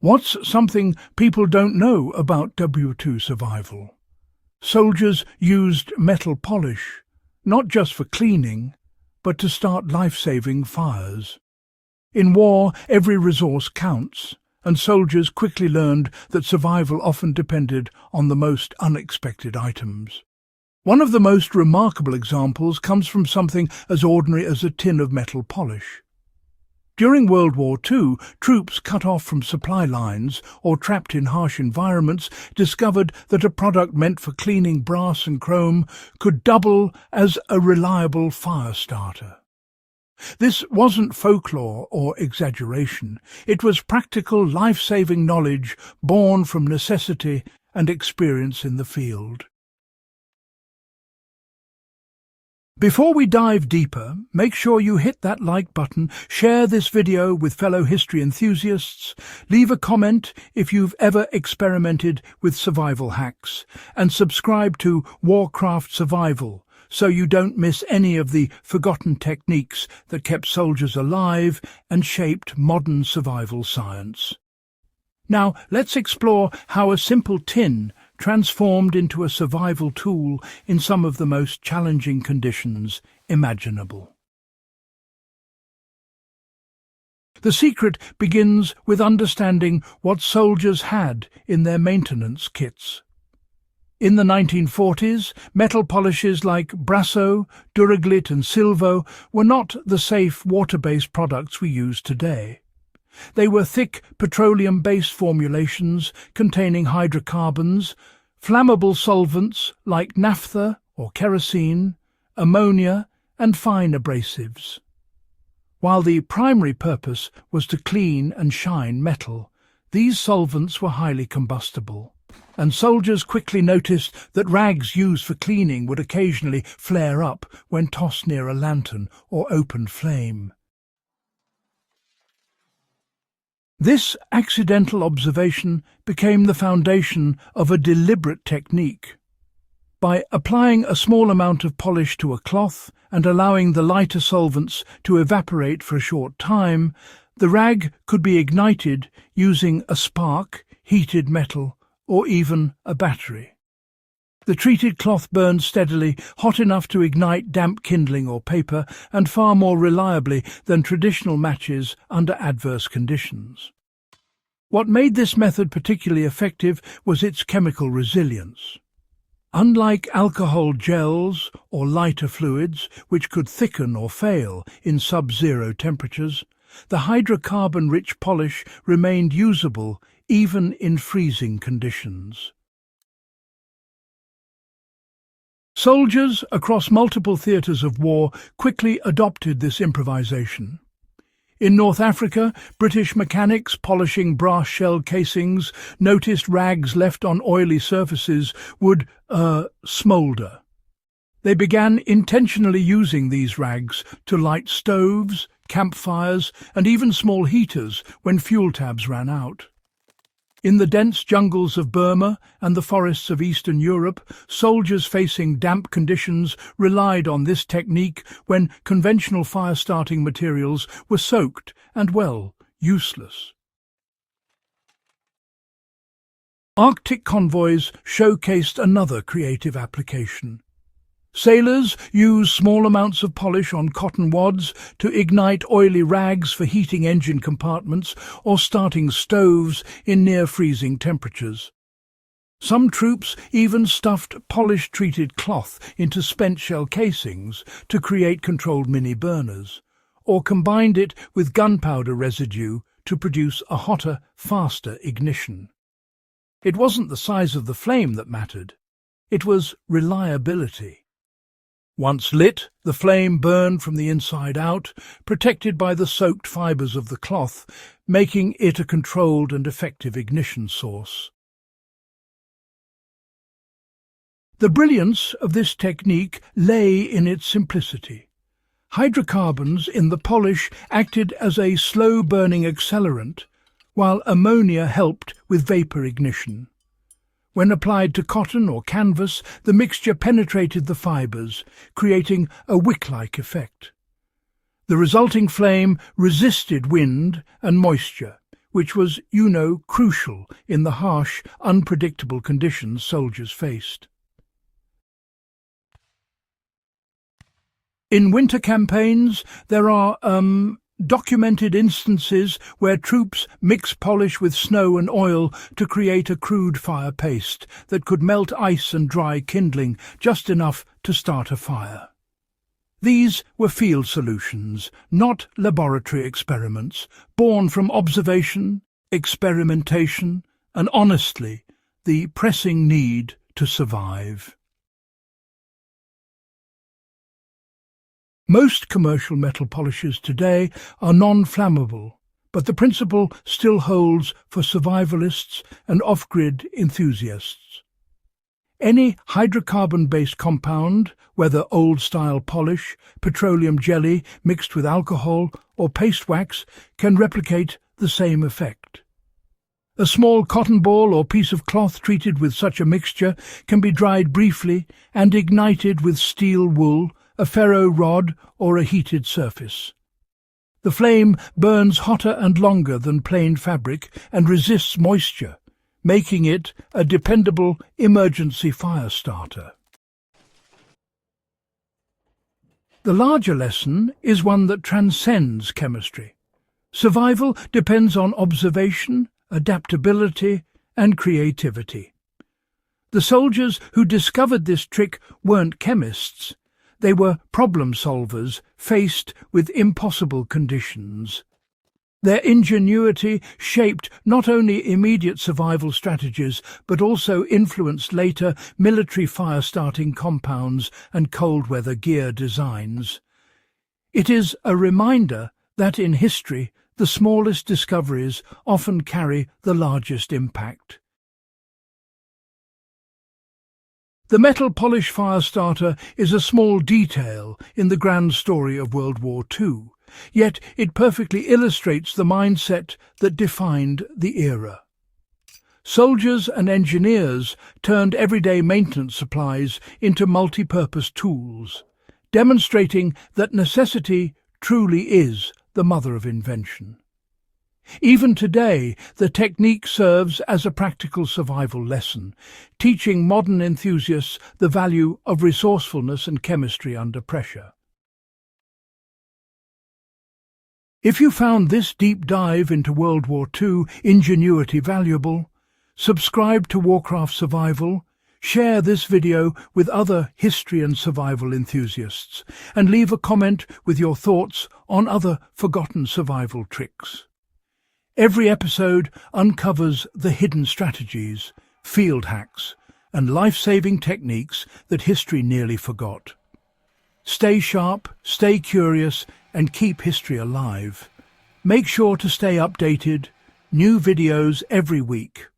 What's something people don't know about WWII survival? Soldiers used metal polish, not just for cleaning, but to start life-saving fires. In war, every resource counts, and soldiers quickly learned that survival often depended on the most unexpected items. One of the most remarkable examples comes from something as ordinary as a tin of metal polish. During World War II, troops cut off from supply lines or trapped in harsh environments discovered that a product meant for cleaning brass and chrome could double as a reliable fire starter. This wasn't folklore or exaggeration. It was practical, life-saving knowledge born from necessity and experience in the field. Before we dive deeper, make sure you hit that like button, share this video with fellow history enthusiasts, leave a comment if you've ever experimented with survival hacks, and subscribe to Warcraft Survival so you don't miss any of the forgotten techniques that kept soldiers alive and shaped modern survival science. Now, let's explore how a simple tin transformed into a survival tool in some of the most challenging conditions imaginable. The secret begins with understanding what soldiers had in their maintenance kits. In the 1940s, metal polishes like Brasso, Duraglit and Silvo were not the safe water-based products we use today. They were thick petroleum-based formulations containing hydrocarbons, flammable solvents like naphtha or kerosene, ammonia and fine abrasives. While the primary purpose was to clean and shine metal, these solvents were highly combustible, and soldiers quickly noticed that rags used for cleaning would occasionally flare up when tossed near a lantern or open flame. This accidental observation became the foundation of a deliberate technique. By applying a small amount of polish to a cloth and allowing the lighter solvents to evaporate for a short time, the rag could be ignited using a spark, heated metal, or even a battery. The treated cloth burned steadily, hot enough to ignite damp kindling or paper, and far more reliably than traditional matches under adverse conditions. What made this method particularly effective was its chemical resilience. Unlike alcohol gels or lighter fluids, which could thicken or fail in sub-zero temperatures, the hydrocarbon-rich polish remained usable even in freezing conditions. Soldiers across multiple theatres of war quickly adopted this improvisation. In North Africa, British mechanics polishing brass shell casings noticed rags left on oily surfaces would smoulder. They began intentionally using these rags to light stoves, campfires, and even small heaters when fuel tabs ran out. In the dense jungles of Burma and the forests of Eastern Europe, soldiers facing damp conditions relied on this technique when conventional fire-starting materials were soaked and, well, useless. Arctic convoys showcased another creative application. Sailors used small amounts of polish on cotton wads to ignite oily rags for heating engine compartments or starting stoves in near-freezing temperatures. Some troops even stuffed polish-treated cloth into spent shell casings to create controlled mini-burners, or combined it with gunpowder residue to produce a hotter, faster ignition. It wasn't the size of the flame that mattered. It was reliability. Once lit, the flame burned from the inside out, protected by the soaked fibres of the cloth, making it a controlled and effective ignition source. The brilliance of this technique lay in its simplicity. Hydrocarbons in the polish acted as a slow-burning accelerant, while ammonia helped with vapour ignition. When applied to cotton or canvas, the mixture penetrated the fibres, creating a wick-like effect. The resulting flame resisted wind and moisture, which was, crucial in the harsh, unpredictable conditions soldiers faced. In winter campaigns, there are documented instances where troops mix polish with snow and oil to create a crude fire paste that could melt ice and dry kindling just enough to start a fire. These were field solutions, not laboratory experiments, born from observation, experimentation, and honestly, the pressing need to survive. Most commercial metal polishes today are non-flammable, but the principle still holds for survivalists and off-grid enthusiasts. Any hydrocarbon-based compound, whether old-style polish, petroleum jelly mixed with alcohol, or paste wax, can replicate the same effect. A small cotton ball or piece of cloth treated with such a mixture can be dried briefly and ignited with steel wool, a ferro rod, or a heated surface. The flame burns hotter and longer than plain fabric and resists moisture, making it a dependable emergency fire starter. The larger lesson is one that transcends chemistry. Survival depends on observation, adaptability, and creativity. The soldiers who discovered this trick weren't chemists. They were problem solvers faced with impossible conditions. Their ingenuity shaped not only immediate survival strategies but also influenced later military fire-starting compounds and cold-weather gear designs. It is a reminder that in history the smallest discoveries often carry the largest impact. The metal polish fire starter is a small detail in the grand story of World War II, yet it perfectly illustrates the mindset that defined the era. Soldiers and engineers turned everyday maintenance supplies into multi-purpose tools, demonstrating that necessity truly is the mother of invention. Even today, the technique serves as a practical survival lesson, teaching modern enthusiasts the value of resourcefulness and chemistry under pressure. If you found this deep dive into World War II ingenuity valuable, subscribe to Warcraft Survival, share this video with other history and survival enthusiasts, and leave a comment with your thoughts on other forgotten survival tricks. Every episode uncovers the hidden strategies, field hacks, and life-saving techniques that history nearly forgot. Stay sharp, stay curious, and keep history alive. Make sure to stay updated. New videos every week.